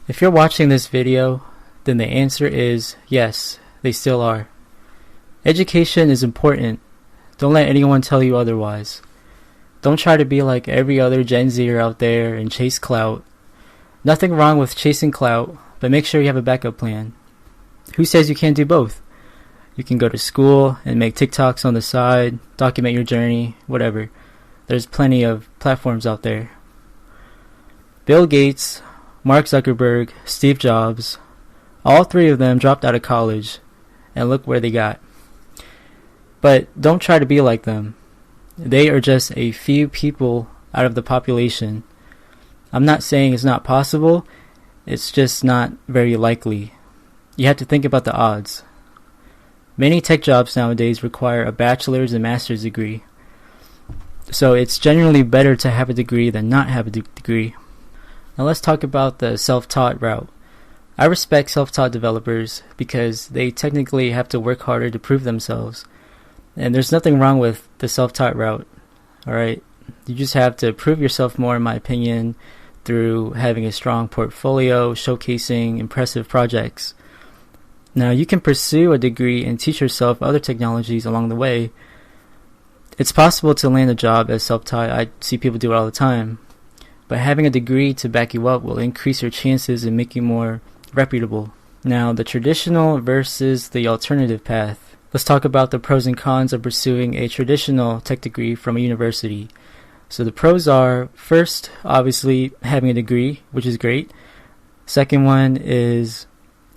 If you're watching this video, then the answer is yes, they still are. Education is important. Don't let anyone tell you otherwise. Don't try to be like every other Gen Zer out there and chase clout. Nothing wrong with chasing clout, but make sure you have a backup plan. Who says you can't do both? You can go to school and make TikToks on the side, document your journey, whatever. There's plenty of platforms out there. Bill Gates, Mark Zuckerberg, Steve Jobs, all three of them dropped out of college, and look where they got. But don't try to be like them. They are just a few people out of the population. I'm not saying it's not possible, it's just not very likely. You have to think about the odds. Many tech jobs nowadays require a bachelor's and master's degree. So it's generally better to have a degree than not have a degree. Now let's talk about the self-taught route. I respect self-taught developers because they technically have to work harder to prove themselves. And there's nothing wrong with the self-taught route. Alright? You just have to prove yourself more, in my opinion, through having a strong portfolio, showcasing impressive projects. Now, you can pursue a degree and teach yourself other technologies along the way. It's possible to land a job as self-taught. I see people do it all the time. But having a degree to back you up will increase your chances and make you more reputable. Now, the traditional versus the alternative path. Let's talk about the pros and cons of pursuing a traditional tech degree from a university. So the pros are, first, obviously, having a degree, which is great. Second one is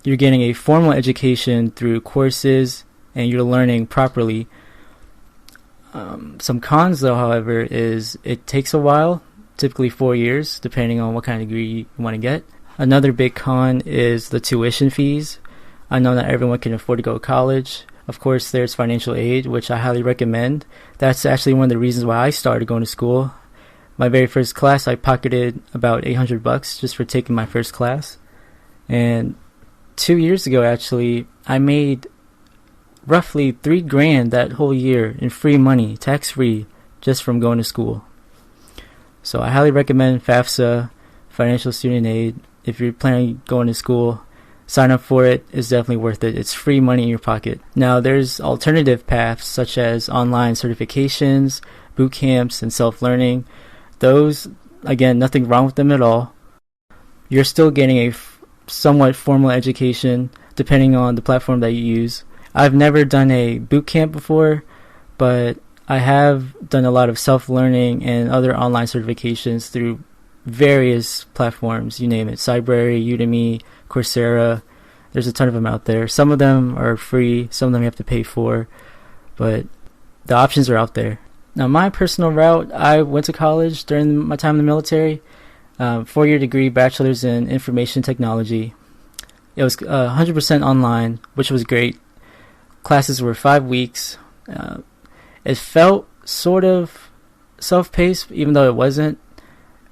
you're getting a formal education through courses and you're learning properly. Some cons, though, however, is it takes a while, typically 4 years, depending on what kind of degree you want to get. Another big con is the tuition fees. I know not everyone can afford to go to college. Of course, there's financial aid, which I highly recommend. That's actually one of the reasons why I started going to school. My very first class, I pocketed about $800 just for taking my first class. And 2 years ago, actually, I made roughly $3,000 that whole year in free money, tax-free, just from going to school. So I highly recommend FAFSA, financial student aid. If you're planning on going to school, sign up for it. It's definitely worth it. It's free money in your pocket. Now, there's alternative paths such as online certifications, boot camps, and self-learning. Those, again, nothing wrong with them at all. You're still getting a somewhat formal education depending on the platform that you use. I've never done a boot camp before, but I have done a lot of self-learning and other online certifications through various platforms, you name it, Cybrary, Udemy, Coursera. There's a ton of them out there. Some of them are free, some of them you have to pay for, but the options are out there. Now, my personal route, I went to college during my time in the military, 4-year degree, bachelor's in information technology. It was 100% online, which was great. Classes were 5 weeks. It felt sort of self-paced, even though it wasn't.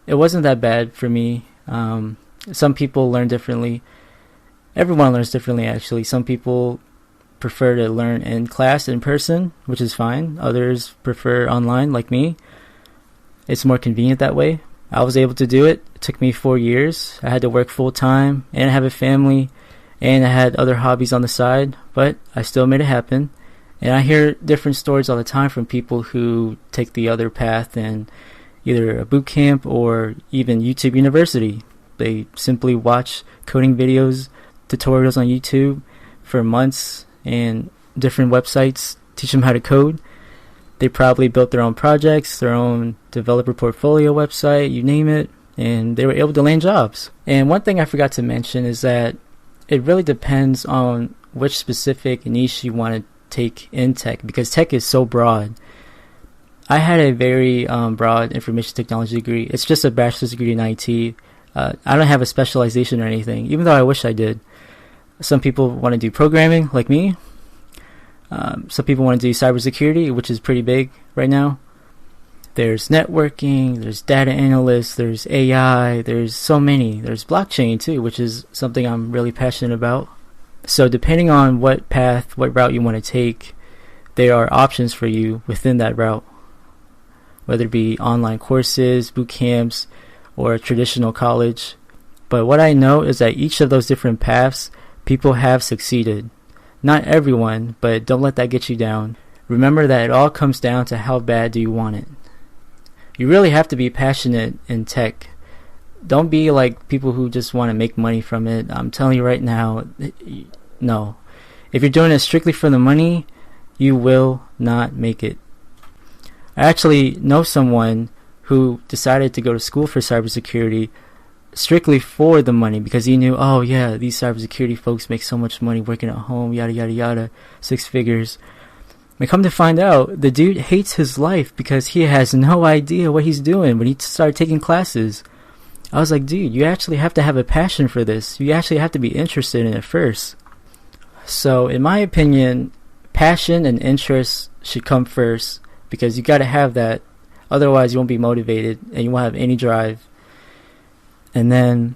It wasn't that bad for me. Some people learn differently. Everyone learns differently, actually. Some people prefer to learn in class, in person, which is fine. Others prefer online, like me. It's more convenient that way. I was able to do it. It took me 4 years. I had to work full-time, and I have a family, and I had other hobbies on the side, but I still made it happen. And I hear different stories all the time from people who take the other path and either a boot camp or even YouTube University. They simply watch coding videos, tutorials on YouTube for months, and different websites teach them how to code. They probably built their own projects, their own developer portfolio website, you name it, and they were able to land jobs. And one thing I forgot to mention is that it really depends on which specific niche you want to take in tech, because tech is so broad. I had a very broad information technology degree. It's just a bachelor's degree in IT. I don't have a specialization or anything, even though I wish I did. Some people want to do programming, like me. Some people want to do cybersecurity, which is pretty big right now. There's networking, there's data analysts, there's AI, there's so many. There's blockchain too, which is something I'm really passionate about. So depending on what path, what route you want to take, there are options for you within that route. Whether it be online courses, boot camps, or a traditional college. But what I know is that each of those different paths, people have succeeded. Not everyone, but don't let that get you down. Remember that it all comes down to how bad do you want it. You really have to be passionate in tech. Don't be like people who just want to make money from it. I'm telling you right now, no. If you're doing it strictly for the money, you will not make it. I actually know someone who decided to go to school for cybersecurity strictly for the money because he knew, oh yeah, these cybersecurity folks make so much money working at home, yada yada yada, 6 figures. And come to find out, the dude hates his life because he has no idea what he's doing when he started taking classes. I was like, dude, you actually have to have a passion for this. You actually have to be interested in it first. So in my opinion, passion and interest should come first because you got to have that. Otherwise, you won't be motivated and you won't have any drive. And then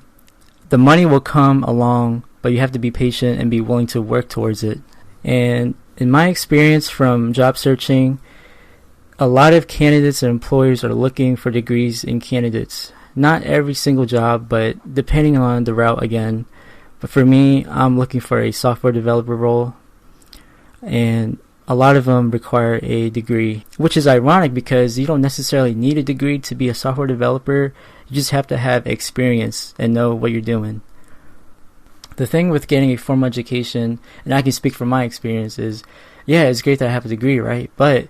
the money will come along, but you have to be patient and be willing to work towards it. And in my experience from job searching, a lot of candidates and employers are looking for degrees in candidates. Not every single job, but depending on the route again. But for me, I'm looking for a software developer role. And a lot of them require a degree, which is ironic because you don't necessarily need a degree to be a software developer. You just have to have experience and know what you're doing. The thing with getting a formal education, and I can speak from my experience, is, yeah, it's great that I have a degree, right? But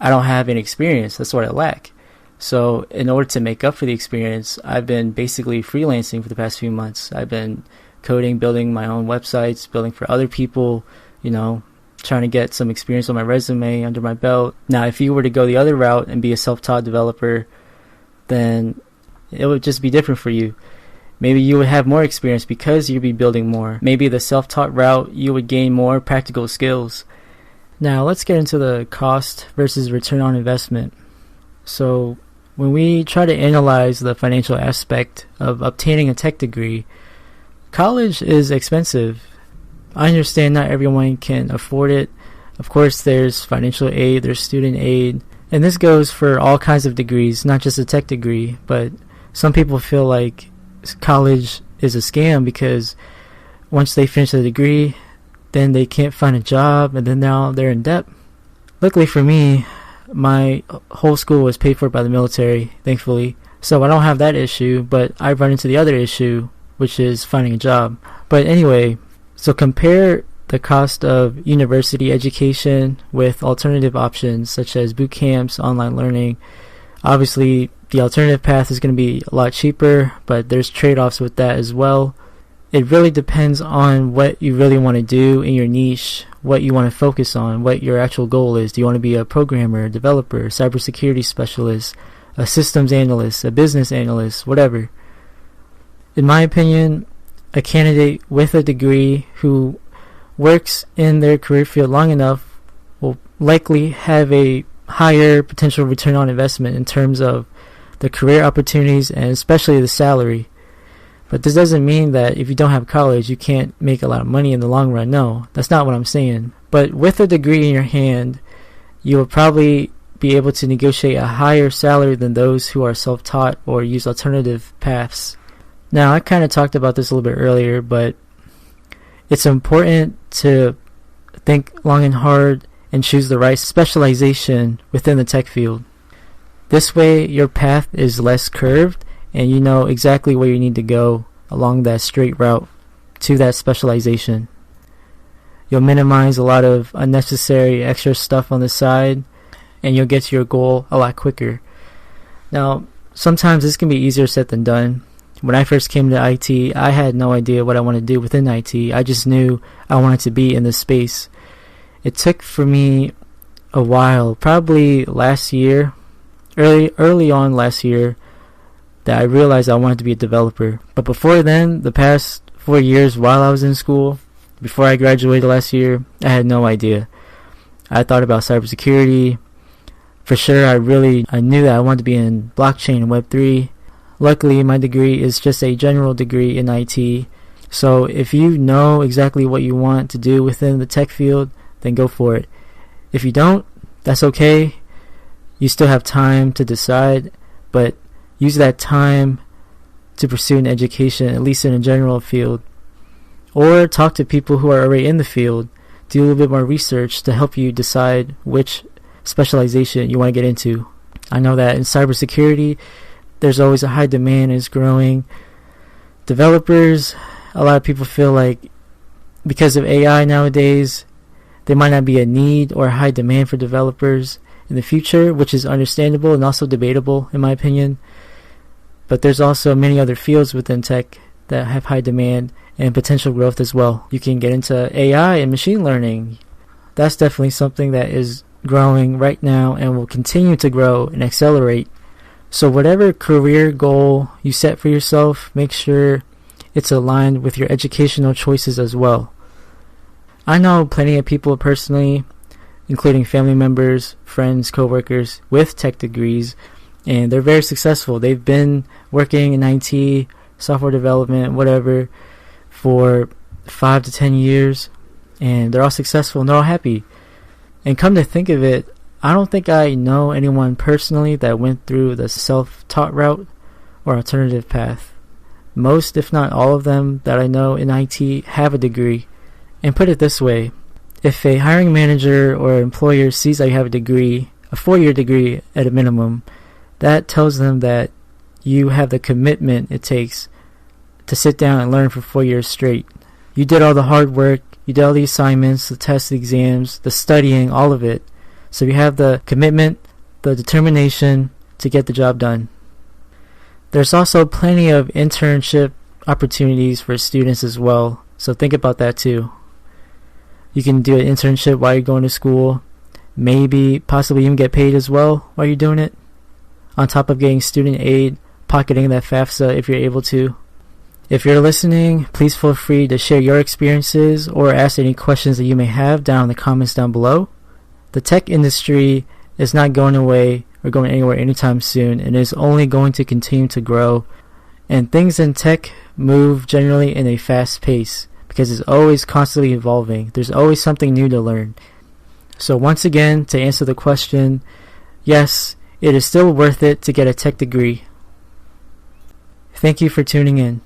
I don't have any experience. That's what I lack. So in order to make up for the experience, I've been basically freelancing for the past few months. I've been coding, building my own websites, building for other people, trying to get some experience on my resume under my belt. Now, if you were to go the other route and be a self-taught developer, then it would just be different for you. Maybe you would have more experience because you'd be building more. Maybe the self-taught route, you would gain more practical skills. Now, let's get into the cost versus return on investment. So, when we try to analyze the financial aspect of obtaining a tech degree, college is expensive. I understand not everyone can afford it. Of course, there's financial aid, there's student aid, and this goes for all kinds of degrees, not just a tech degree, but some people feel like college is a scam because once they finish the degree, then they can't find a job, and then now they're in debt. Luckily for me, my whole school was paid for by the military, thankfully, so I don't have that issue, but I've run into the other issue, which is finding a job. But anyway, so compare the cost of university education with alternative options such as boot camps, online learning. Obviously, the alternative path is going to be a lot cheaper, but there's trade-offs with that as well. It really depends on what you really want to do in your niche, what you want to focus on, what your actual goal is. Do you want to be a programmer, a developer, a cybersecurity specialist, a systems analyst, a business analyst, whatever? In my opinion, a candidate with a degree who works in their career field long enough will likely have a higher potential return on investment in terms of the career opportunities and especially the salary. But this doesn't mean that if you don't have college, you can't make a lot of money in the long run. No, that's not what I'm saying. But with a degree in your hand, you will probably be able to negotiate a higher salary than those who are self-taught or use alternative paths. Now, I kind of talked about this a little bit earlier, but it's important to think long and hard and choose the right specialization within the tech field. This way, your path is less curved and you know exactly where you need to go along that straight route to that specialization. You'll minimize a lot of unnecessary extra stuff on the side and you'll get to your goal a lot quicker. Now, sometimes this can be easier said than done. When I first came to IT, I had no idea what I wanted to do within IT. I just knew I wanted to be in this space. It took for me a while, probably last year, early on last year, that I realized I wanted to be a developer. But before then, the past 4 years while I was in school, before I graduated last year, I had no idea. I thought about cybersecurity. For sure, I knew that I wanted to be in blockchain and Web3. Luckily, my degree is just a general degree in IT. So if you know exactly what you want to do within the tech field, then go for it. If you don't, that's okay. You still have time to decide, but use that time to pursue an education, at least in a general field. Or talk to people who are already in the field. Do a little bit more research to help you decide which specialization you want to get into. I know that in cybersecurity, there's always a high demand, it's growing. Developers, a lot of people feel like because of AI nowadays, there might not be a need or a high demand for developers in the future, which is understandable and also debatable in my opinion. But there's also many other fields within tech that have high demand and potential growth as well. You can get into AI and machine learning. That's definitely something that is growing right now and will continue to grow and accelerate. So whatever career goal you set for yourself, make sure it's aligned with your educational choices as well. I know plenty of people personally, including family members, friends, coworkers with tech degrees, and they're very successful. They've been working in IT, software development, whatever, for 5 to 10 years, and they're all successful and they're all happy. And come to think of it, I don't think I know anyone personally that went through the self-taught route or alternative path. Most, if not all of them that I know in IT have a degree. And put it this way, if a hiring manager or employer sees that you have a degree, a 4-year degree at a minimum, that tells them that you have the commitment it takes to sit down and learn for 4 years straight. You did all the hard work, you did all the assignments, the tests, the exams, the studying, all of it. So you have the commitment, the determination to get the job done. There's also plenty of internship opportunities for students as well, so think about that too. You can do an internship while you're going to school, maybe possibly even get paid as well while you're doing it, on top of getting student aid, pocketing that FAFSA if you're able to. If you're listening, please feel free to share your experiences or ask any questions that you may have down in the comments down below. The tech industry is not going away or going anywhere anytime soon, and is only going to continue to grow. And things in tech move generally in a fast pace because it's always constantly evolving. There's always something new to learn. So once again, to answer the question, yes, it is still worth it to get a tech degree. Thank you for tuning in.